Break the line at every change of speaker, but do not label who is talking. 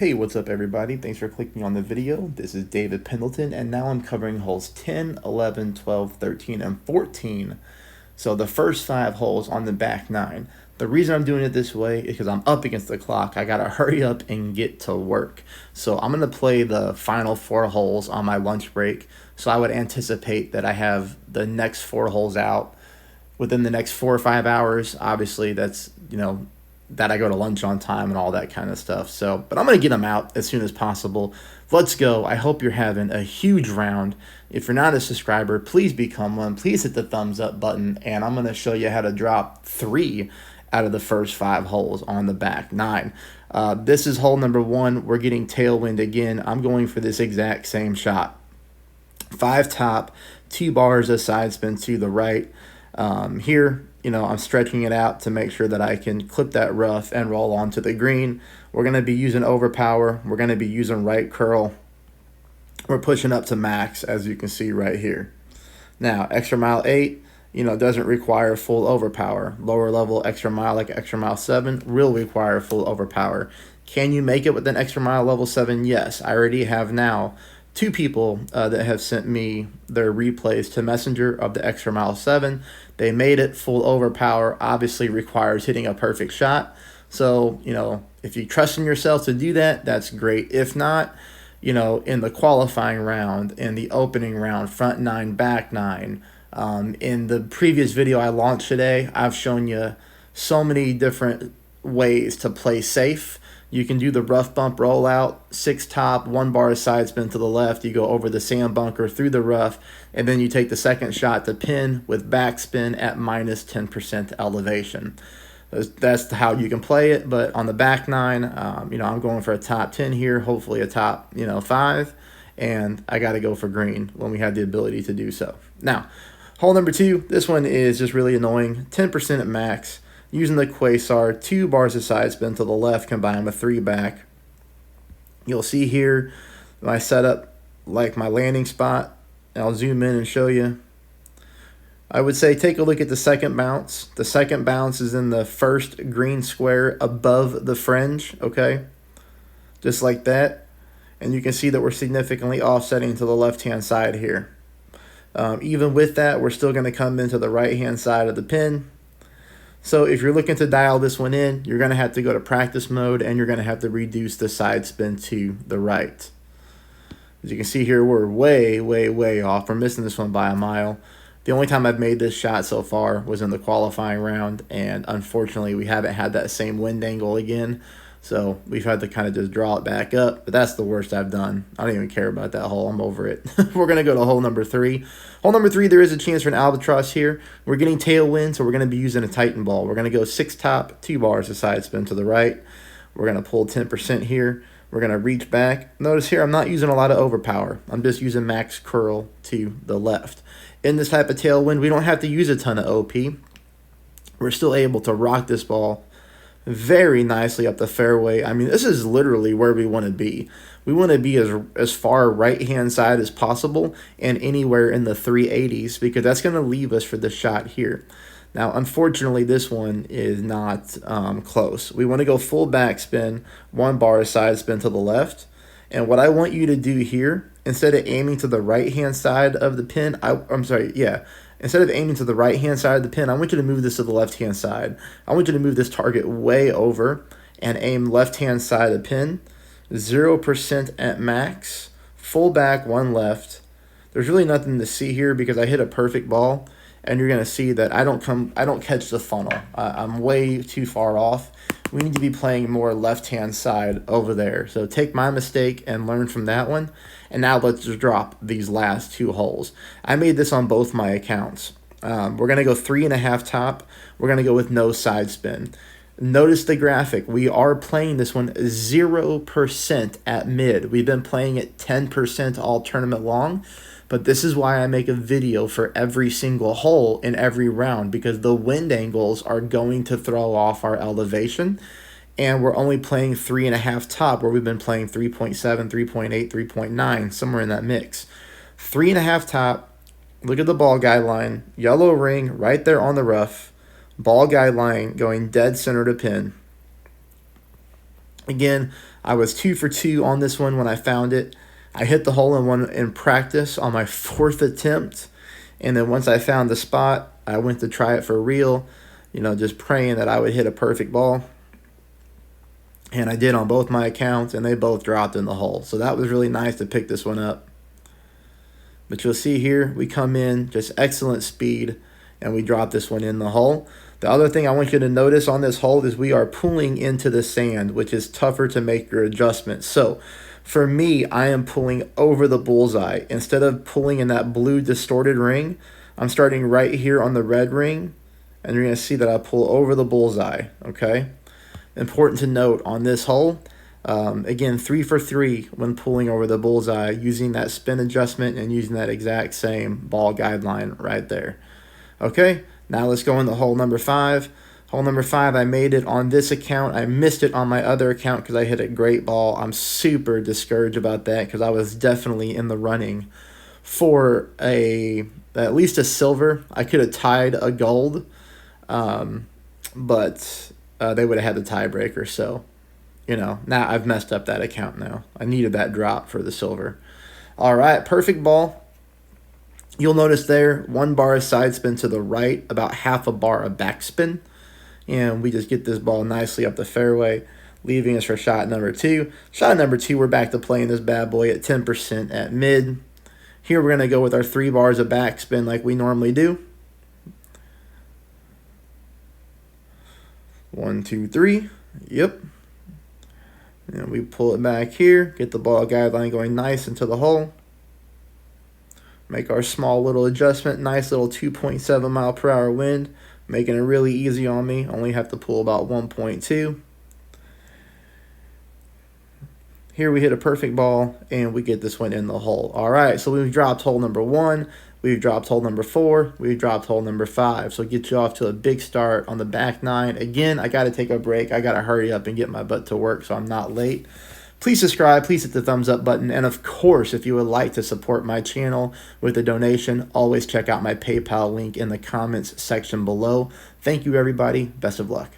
Hey, what's up everybody? Thanks for clicking on the video. This is David Pendleton, and now I'm covering holes 10, 11, 12, 13, and 14. So the first 5 holes on the back 9. The reason I'm doing it this way is because I'm up against the clock. I gotta hurry up and get to work. So I'm gonna play the final 4 holes on my lunch break. So I would anticipate that I have the next 4 holes out within the next 4 or 5 hours. Obviously, that's, that I go to lunch on time and all that kind of stuff. So, but I'm going to get them out as soon as possible. Let's go. I hope you're having a huge round. If you're not a subscriber, please become one. Please hit the thumbs up button, and I'm going to show you how to drop 3 out of the first 5 holes on the back 9. This is hole number 1. We're getting tailwind again. I'm going for this exact same shot. 5 top, 2 bars of side spin to the right. Here, I'm stretching it out to make sure that I can clip that rough and roll onto the green. We're going to be using overpower. We're going to be using right curl. We're pushing up to max, as you can see right here. Now, extra mile 8, doesn't require full overpower. Lower level extra mile, like extra mile 7, will require full overpower. Can you make it with an extra mile level 7? Yes. I already have now 2 people that have sent me their replays to Messenger of the extra mile 7. They made it. Full overpower obviously requires hitting a perfect shot. So, if you trust in yourself to do that, that's great. If not, in the qualifying round, in the opening round, front 9, back 9, in the previous video I launched today, I've shown you so many different ways to play safe. You can do the rough bump rollout, 6 top, 1 bar of side spin to the left. You go over the sand bunker through the rough, and then you take the second shot to pin with backspin at minus 10% elevation. That's how you can play it. But on the back 9, I'm going for a top 10 here, hopefully a top 5, and I got to go for green when we had the ability to do so. Now, hole number 2, this one is just really annoying. 10% at max. Using the Quasar, 2 bars of side spin to the left combined with 3 back. You'll see here my setup, like my landing spot. I'll zoom in and show you. I would say take a look at the second bounce. The second bounce is in the first green square above the fringe, okay? Just like that. And you can see that we're significantly offsetting to the left-hand side here. Even with that, we're still going to come into the right-hand side of the pin. So if you're looking to dial this one in, you're going to have to go to practice mode, and you're going to have to reduce the side spin to the right. As you can see here, we're way, way, way off. We're missing this one by a mile. The only time I've made this shot so far was in the qualifying round, and unfortunately we haven't had that same wind angle again. So we've had to kind of just draw it back up, but that's the worst I've done. I don't even care about that hole. I'm over it. We're going to go to hole number 3. Hole number 3, there is a chance for an albatross here. We're getting tailwind, so we're going to be using a Titan ball. We're going to go 6 top, 2 bars of side spin to the right. We're going to pull 10% here. We're going to reach back. Notice here I'm not using a lot of overpower. I'm just using max curl to the left. In this type of tailwind, we don't have to use a ton of OP. We're still able to rock this ball very nicely up the fairway. I mean, this is literally where we want to be. We want to be as far right-hand side as possible and anywhere in the 380s, because that's going to leave us for the shot here. Now, unfortunately, this one is not close. We want to go full backspin, 1 bar of side spin to the left. And what I want you to do here, instead of aiming to the right-hand side of the pin, instead of aiming to the right-hand side of the pin, I want you to move this to the left-hand side. I want you to move this target way over and aim left-hand side of the pin. 0% at max. Full back, 1 left. There's really nothing to see here because I hit a perfect ball. And you're going to see that I don't catch the funnel. I'm way too far off. We need to be playing more left-hand side over there. So take my mistake and learn from that one. And now let's just drop these last 2 holes. I made this on both my accounts. We're going to go 3.5 top. We're going to go with no side spin. Notice the graphic. We are playing this one 0% at mid. We've been playing it 10% all tournament long. But this is why I make a video for every single hole in every round, because the wind angles are going to throw off our elevation. And we're only playing 3.5 top, where we've been playing 3.7, 3.8, 3.9, somewhere in that mix. 3.5 top, look at the ball guideline, yellow ring right there on the rough, ball guideline going dead center to pin. Again, I was 2 for 2 on this one when I found it. I hit the hole in one in practice on my 4th attempt. And then once I found the spot, I went to try it for real, just praying that I would hit a perfect ball. And I did on both my accounts, and they both dropped in the hole. So that was really nice to pick this one up. But you'll see here, we come in, just excellent speed, and we drop this one in the hole. The other thing I want you to notice on this hole is we are pulling into the sand, which is tougher to make your adjustment. So for me, I am pulling over the bullseye. Instead of pulling in that blue distorted ring, I'm starting right here on the red ring, and you're going to see that I pull over the bullseye, okay? Important to note on this hole, again, 3 for 3 when pulling over the bullseye, using that spin adjustment and using that exact same ball guideline right there. Okay, now let's go into hole number 5. Hole number 5, I made it on this account. I missed it on my other account because I hit a great ball. I'm super discouraged about that because I was definitely in the running for at least a silver. I could have tied a gold, but they would have had the tiebreaker. So, now I've messed up that account now. I needed that drop for the silver. All right, perfect ball. You'll notice there, 1 bar of side spin to the right, about half a bar of backspin. And we just get this ball nicely up the fairway, leaving us for shot number 2. Shot number 2, we're back to playing this bad boy at 10% at mid. Here we're going to go with our 3 bars of backspin like we normally do. 1, 2, 3. Yep. And we pull it back here, get the ball guideline going nice into the hole. Make our small little adjustment, nice little 2.7 mile per hour wind, making it really easy on me. Only have to pull about 1.2. Here we hit a perfect ball, and we get this one in the hole. All right, so we've dropped hole number 1. We've dropped hole number 4. We've dropped hole number 5. So get you off to a big start on the back 9. Again, I got to take a break. I got to hurry up and get my butt to work so I'm not late. Please subscribe. Please hit the thumbs up button. And, of course, if you would like to support my channel with a donation, always check out my PayPal link in the comments section below. Thank you, everybody. Best of luck.